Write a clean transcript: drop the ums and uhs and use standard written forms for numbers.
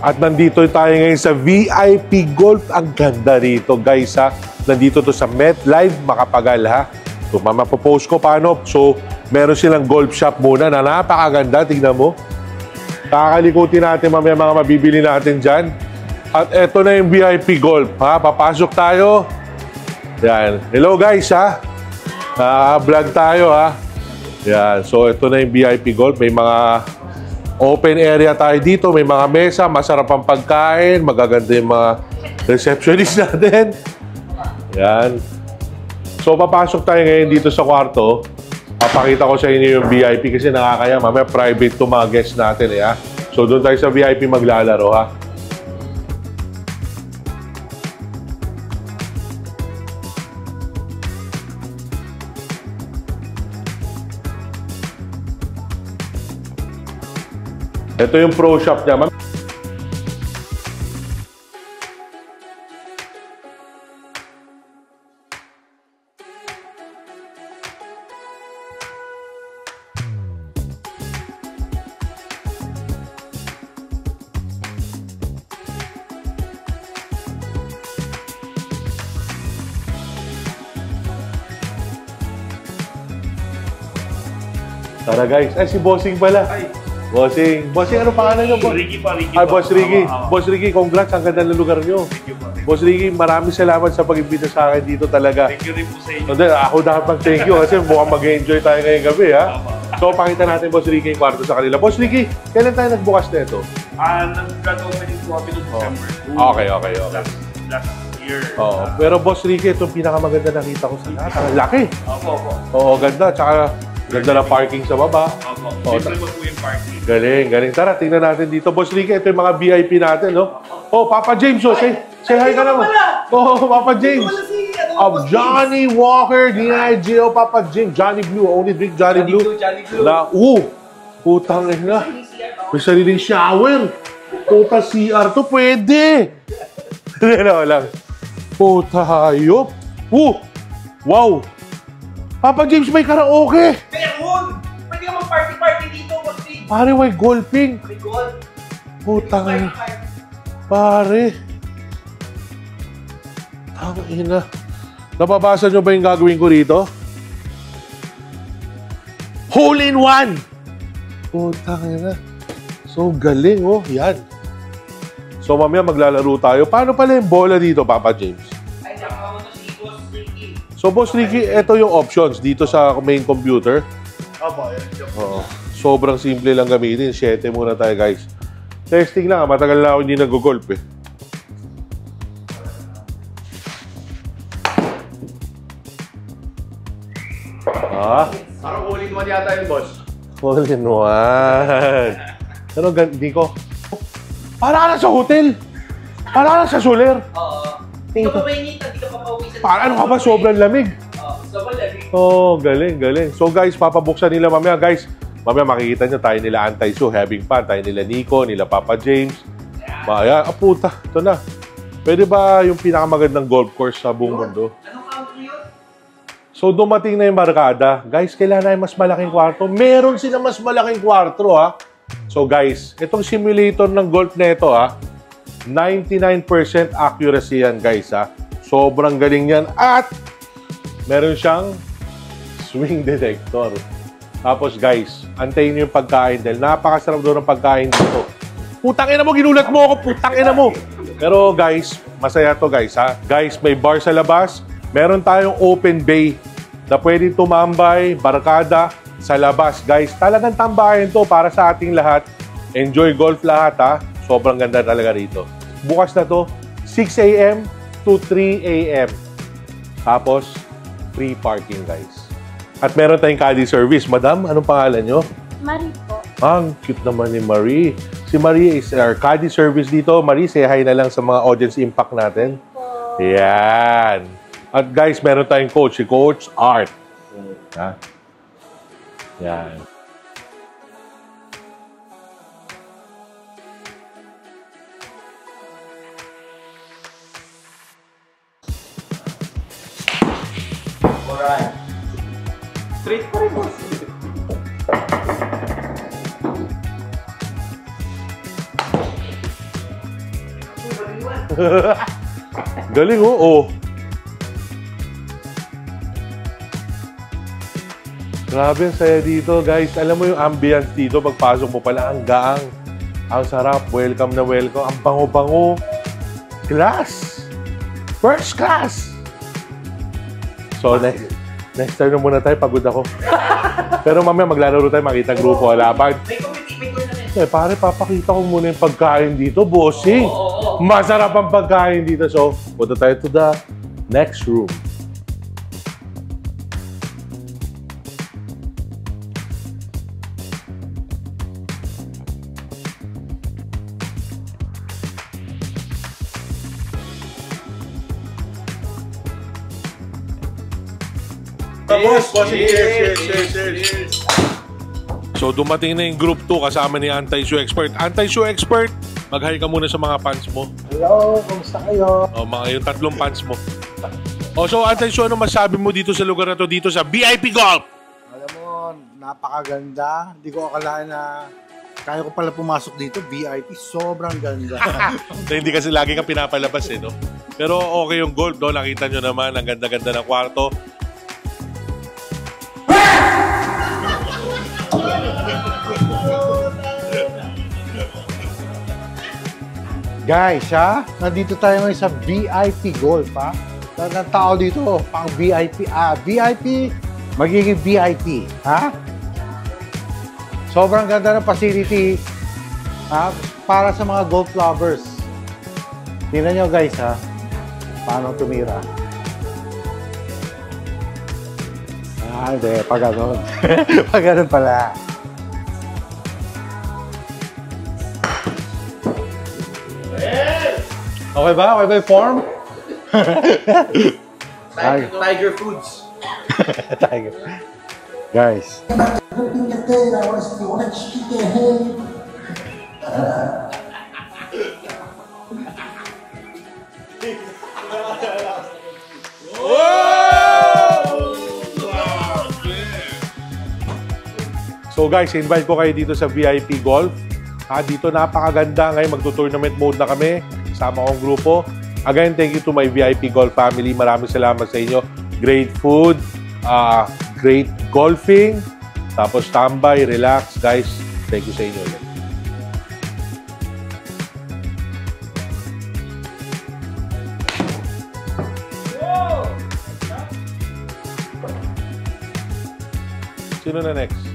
At nandito tayo ngayon sa VIP Golf. Ang ganda rito, guys, ha. Nandito to sa MetLife Makapagal, ha. So, mapopost ko paano. So, meron silang golf shop muna na napakaganda. Tingnan mo. Kakalikutin natin mamaya mga mabibili natin dyan. At eto na yung VIP Golf, ha. Papasok tayo. Yan. Hello, guys, ha. Vlog tayo, ha. Yan. So, ito na yung VIP Golf. May mga open area tayo dito. May mga mesa. Masarap ang pagkain. Magaganda yung mga receptionist natin. Yan. So, papasok tayo ngayon dito sa kwarto. Papakita ko sa inyo yung VIP kasi nakakaya. Mamaya private to mga guests natin, eh, ha. So, doon tayo sa VIP maglalaro, ha. Ito yung pro shop niya. Tara, guys. Ay, si Bossing pala. Ay. Bossing, ano pangalan nyo? Ricky pa, Ricky. Ay, Boss Ricky. Boss Ricky, congrats. Ang ganda ng lugar nyo. Thank you po. Boss Ricky, maraming salamat sa pag-imbita sa akin dito talaga. Thank you rin po sa inyo. Hindi, ako dapat mag-thank you kasi mukhang mag-enjoy tayo ngayong gabi, ha? So, pakita natin, Boss Ricky, yung kwarto sa kanila. Boss Ricky, kailan tayo nagbukas na ito? Nag-opening po kami noong December. Okay. Last year. Oo. Pero, Boss Ricky, itong pinakamaganda nakita ko sa lahat. Ang laki. Opo. Oo, ganda. Tsaka, ganda na parking sa baba. Opo. Libre mo po yung parking. Galing. Tara, tingnan natin dito. Boss Ricky, ito yung mga VIP natin, no? Oh, Papa James, oh, say hi ka naman. Oh, Papa James. Johnny Walker, D.I.G.O. Papa James. Johnny Blue, only drink Johnny Blue. Na, putang ina. May sariling shower. Puta CR to, pwede. Ano lang. Puta hayop. Wow. Papa James, may karaoke. Meron! Pwede ka mag-party dito, Bossy. Pare, may golfing. May golf. Putang ina. Pare. Tangina. Nababasa nyo ba yung gagawin ko rito? Hole in one! Putang ina. So, galing, oh. Yan. So, mamaya maglalaro tayo. Paano pala yung bola dito, Papa James? Ay, nakakawa si Boss Ricky. So, Boss Ricky, ito yung options dito sa main computer. Opo, yun. Oo. Sobrang simple lang gamitin. 7 muna tayo, guys. Testing lang. Matagal na ako hindi nag-golf, eh. Parang all-in-one yata yun, boss. All-in-one. Pero hindi ko. Para lang sa hotel. Para lang sa soler. Oo. Hindi ka pa mainita, hindi ka pa pauwisan. Ano ka ba? Sobrang lamig. Sobrang lamig. Oh, galing. So guys, papabuksan nila mamaya. Guys, mamaya makikita nyo tayo nila Anti-Su, having fun. Tayo nila Nico, nila Papa James. Maya, puta. Ito na. Pwede ba yung pinakamagandang golf course sa buong mundo? Anong country yun? So, dumating na yung barkada. Guys, kailangan na yung mas malaking kwarto. Meron sila mas malaking kwarto, ha? So, guys, itong simulator ng golf na ito, ha? 99% accuracy yan, guys, ha? Sobrang galing yan. At, meron siyang swing detector. Tapos, guys, antayin nyo yung pagkain dahil napakasarap doon ng pagkain dito. Putang ina mo, ginulat mo ako. Putang ina mo. Pero, guys, masaya to, guys, ha? Guys, may bar sa labas. Meron tayong open bay na pwede tumambay, barkada sa labas. Guys, talagang tambahin to para sa ating lahat. Enjoy golf lahat, ha? Sobrang ganda talaga rito. Bukas na to, 6 a.m. to 3 a.m. Tapos, free parking, guys. At meron tayong caddy service. Madam, anong pangalan nyo? Marie po. Ang cute naman ni Marie. Si Marie is our caddy service dito. Marie, say hi na lang sa mga audience impact natin. Yan. At guys, meron tayong coach. Si Coach Art. Ha? Yan. Alright. Straight pa rin, boss. Galing, oh. Grabe, ang saya dito, guys. Alam mo yung ambience dito, pagpasok mo pala, ang gaang. Ang sarap, welcome na welcome. Ang bango-bango. Class! First class! So, next time na muna tayo, pagod ako. Pero mamaya maglalaro tayo, makita grupo, laban. Eh, pare, papakita ko muna yung pagkain dito, bossing. Masarap ang pagkain dito. So, punta tayo to the next room. Cheers. So, dumating na yung group 2 kasama ni Anti-Shoe Expert. Anti-Shoe Expert, mag-hi ka muna sa mga fans mo. Hello, kumusta kayo? O, yung 3 fans mo. O, so Anti-Shoe, ano masabi mo dito sa lugar na to, dito sa VIP Golf? Alam mo, napakaganda. Hindi ko akalain na kaya ko pala pumasok dito. VIP, sobrang ganda. So, hindi kasi lagi ka pinapalabas, no? Pero okay yung golf, no? Nakita nyo naman, ang ganda-ganda ng kwarto. Guys, nandito tayo ngayon sa VIP Golf, ha? Lahat ng tao dito, pang VIP. VIP, magiging VIP, ha? Sobrang ganda ng facility, ha? Para sa mga golf lovers. Tingnan nyo, guys, ha? Paano tumira. Hindi. Pag ganun. Pag ganun pala. Okay ba? Okay ba yung form? Tiger Foods. Tiger. Guys. So guys, invite ko kayo dito sa VIP Golf. Dito napakaganda. Ngayon magto-tournament mode na kami. Kasama kong grupo. Again, thank you to my VIP Golf family. Maraming salamat sa inyo. Great food, great golfing, tapos tambay, relax. Guys, thank you sa inyo. Sino na next?